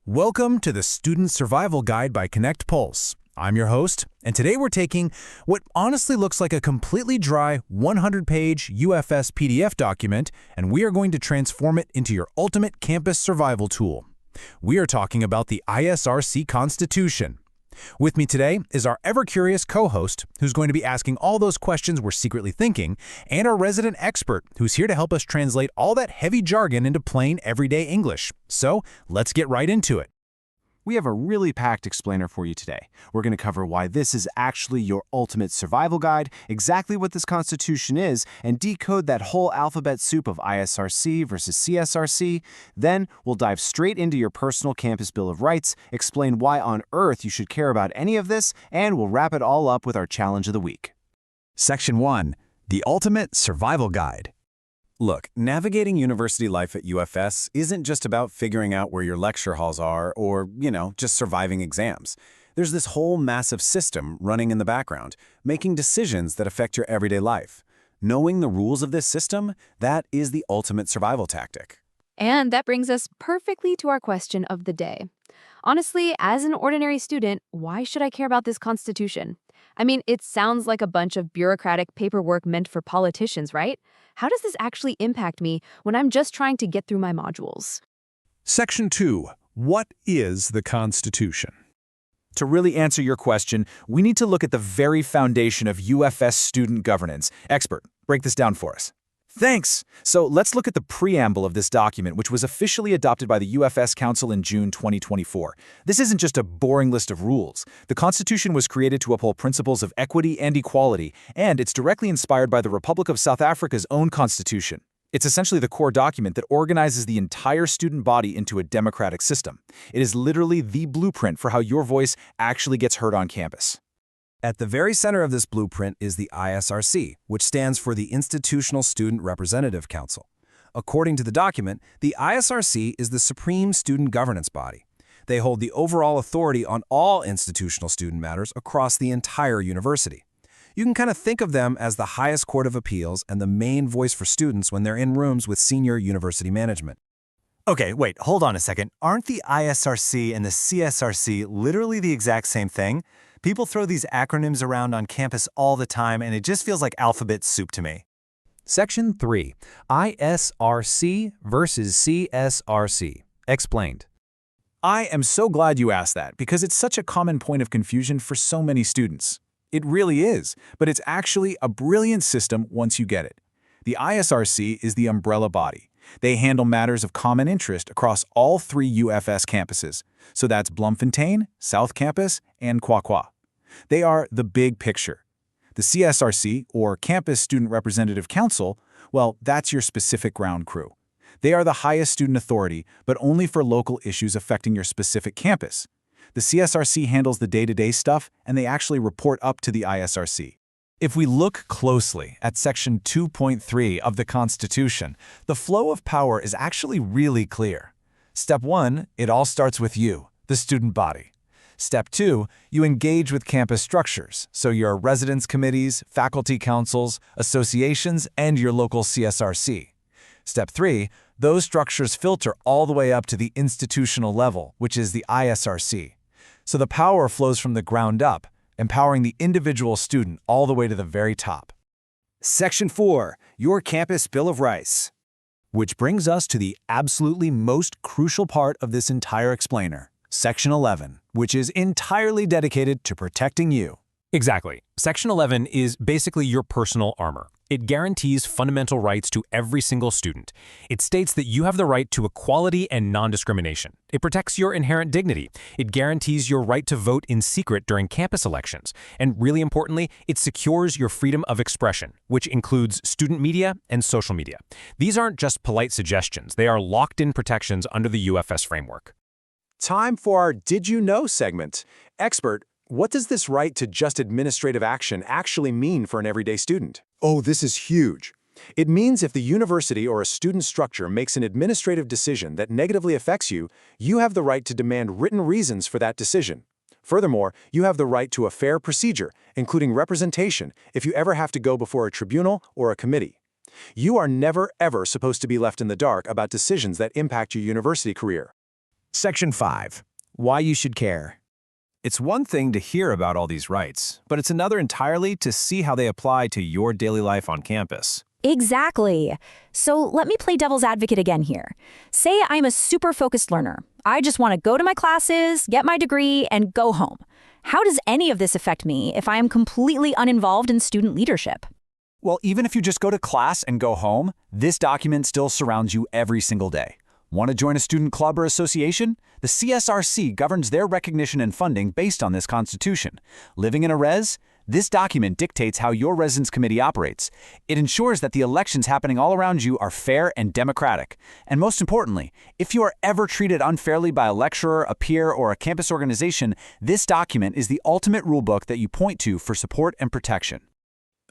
Welcome to the Student Survival Guide by Konnect Pulse. I'm your host, and today we're taking what honestly looks like a completely dry 100-page UFS PDF document, and we are going to transform it into your ultimate campus survival tool. We are talking about the ISRC Constitution. With me today is our ever-curious co-host, who's going to be asking all those questions we're secretly thinking, and our resident expert, who's here to help us translate all that heavy jargon into plain, everyday English. So, let's get right into it. We have a really packed explainer for you today. We're going to cover why this is actually your ultimate survival guide, exactly what this constitution is, and decode that whole alphabet soup of ISRC versus CSRC. Then we'll dive straight into your personal campus Bill of Rights, explain why on earth you should care about any of this, and we'll wrap it all up with our challenge of the week. Section 1. The Ultimate Survival Guide. Look, navigating university life at UFS isn't just about figuring out where your lecture halls are or, just surviving exams. There's this whole massive system running in the background, making decisions that affect your everyday life. Knowing the rules of this system, that is the ultimate survival tactic. And that brings us perfectly to our question of the day. Honestly, as an ordinary student, why should I care about this constitution? I mean, it sounds like a bunch of bureaucratic paperwork meant for politicians, right? How does this actually impact me when I'm just trying to get through my modules? Section 2. What is the Constitution? To really answer your question, we need to look at the very foundation of UFS student governance. Expert, break this down for us. Thanks! So let's look at the preamble of this document, which was officially adopted by the UFS Council in June 2024. This isn't just a boring list of rules. The Constitution was created to uphold principles of equity and equality, and it's directly inspired by the Republic of South Africa's own constitution. It's essentially the core document that organizes the entire student body into a democratic system. It is literally the blueprint for how your voice actually gets heard on campus. At the very center of this blueprint is the ISRC, which stands for the Institutional Student Representative Council. According to the document, the ISRC is the supreme student governance body. They hold the overall authority on all institutional student matters across the entire university. You can kind of think of them as the highest court of appeals and the main voice for students when they're in rooms with senior university management. Okay, wait, hold on a second. Aren't the ISRC and the CSRC literally the exact same thing? People throw these acronyms around on campus all the time, and it just feels like alphabet soup to me. Section 3. ISRC versus CSRC. Explained. I am so glad you asked that, because it's such a common point of confusion for so many students. It really is, but it's actually a brilliant system once you get it. The ISRC is the umbrella body. They handle matters of common interest across all 3 UFS campuses. So that's Bloemfontein, South Campus, and Kwakwa. They are the big picture. The CSRC, or Campus Student Representative Council, well, that's your specific ground crew. They are the highest student authority, but only for local issues affecting your specific campus. The CSRC handles the day-to-day stuff, and they actually report up to the ISRC. If we look closely at Section 2.3 of the Constitution, the flow of power is actually really clear. Step 1, it all starts with you, the student body. Step 2, you engage with campus structures, so your residence committees, faculty councils, associations, and your local CSRC. Step 3, those structures filter all the way up to the institutional level, which is the ISRC. So the power flows from the ground up, empowering the individual student all the way to the very top. Section 4. Your Campus Bill of Rights. Which brings us to the absolutely most crucial part of this entire explainer, Section 11, which is entirely dedicated to protecting you. Exactly. Section 11 is basically your personal armor. It guarantees fundamental rights to every single student. It states that you have the right to equality and non-discrimination. It protects your inherent dignity. It guarantees your right to vote in secret during campus elections. And really importantly, it secures your freedom of expression, which includes student media and social media. These aren't just polite suggestions. They are locked-in protections under the UFS framework. Time for our Did You Know segment. Expert, what does this right to just administrative action actually mean for an everyday student? Oh, this is huge. It means if the university or a student structure makes an administrative decision that negatively affects you, you have the right to demand written reasons for that decision. Furthermore, you have the right to a fair procedure, including representation, if you ever have to go before a tribunal or a committee. You are never, ever supposed to be left in the dark about decisions that impact your university career. Section 5. Why you should care. It's one thing to hear about all these rights, but it's another entirely to see how they apply to your daily life on campus. Exactly. So let me play devil's advocate again here. Say I'm a super focused learner. I just want to go to my classes, get my degree, and go home. How does any of this affect me if I am completely uninvolved in student leadership? Well, even if you just go to class and go home, this document still surrounds you every single day. Want to join a student club or association? The CSRC governs their recognition and funding based on this constitution. Living in a res? This document dictates how your residence committee operates. It ensures that the elections happening all around you are fair and democratic. And most importantly, if you are ever treated unfairly by a lecturer, a peer, or a campus organization, this document is the ultimate rulebook that you point to for support and protection.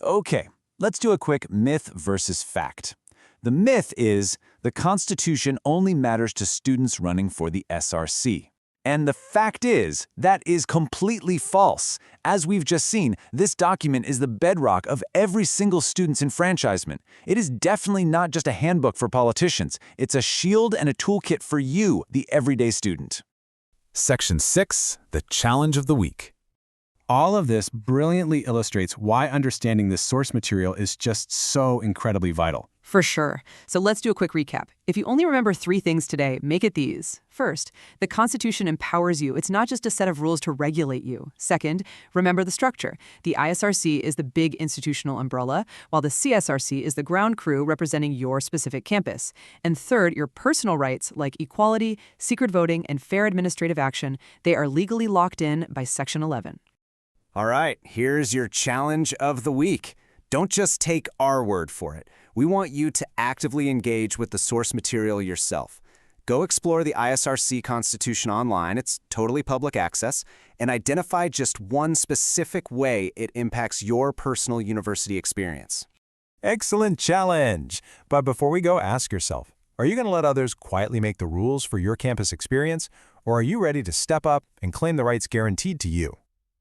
Okay, let's do a quick myth versus fact. The myth is the Constitution only matters to students running for the SRC. And the fact is, that is completely false. As we've just seen, this document is the bedrock of every single student's enfranchisement. It is definitely not just a handbook for politicians. It's a shield and a toolkit for you, the everyday student. Section 6. The Challenge of the Week. All of this brilliantly illustrates why understanding this source material is just so incredibly vital. For sure. So let's do a quick recap. If you only remember 3 things today, make it these. First, the Constitution empowers you. It's not just a set of rules to regulate you. Second, remember the structure. The ISRC is the big institutional umbrella, while the CSRC is the ground crew representing your specific campus. And third, your personal rights like equality, secret voting, and fair administrative action, they are legally locked in by Section 11. All right, here's your challenge of the week. Don't just take our word for it. We want you to actively engage with the source material yourself. Go explore the ISRC Constitution online, it's totally public access, and identify just one specific way it impacts your personal university experience. Excellent challenge! But before we go, ask yourself, are you going to let others quietly make the rules for your campus experience, or are you ready to step up and claim the rights guaranteed to you?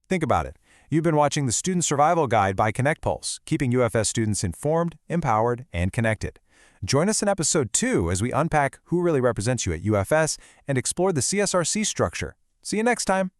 Think about it. You've been watching the Student Survival Guide by Konnect Pulse, keeping UFS students informed, empowered, and connected. Join us in Episode 2 as we unpack who really represents you at UFS and explore the CSRC structure. See you next time.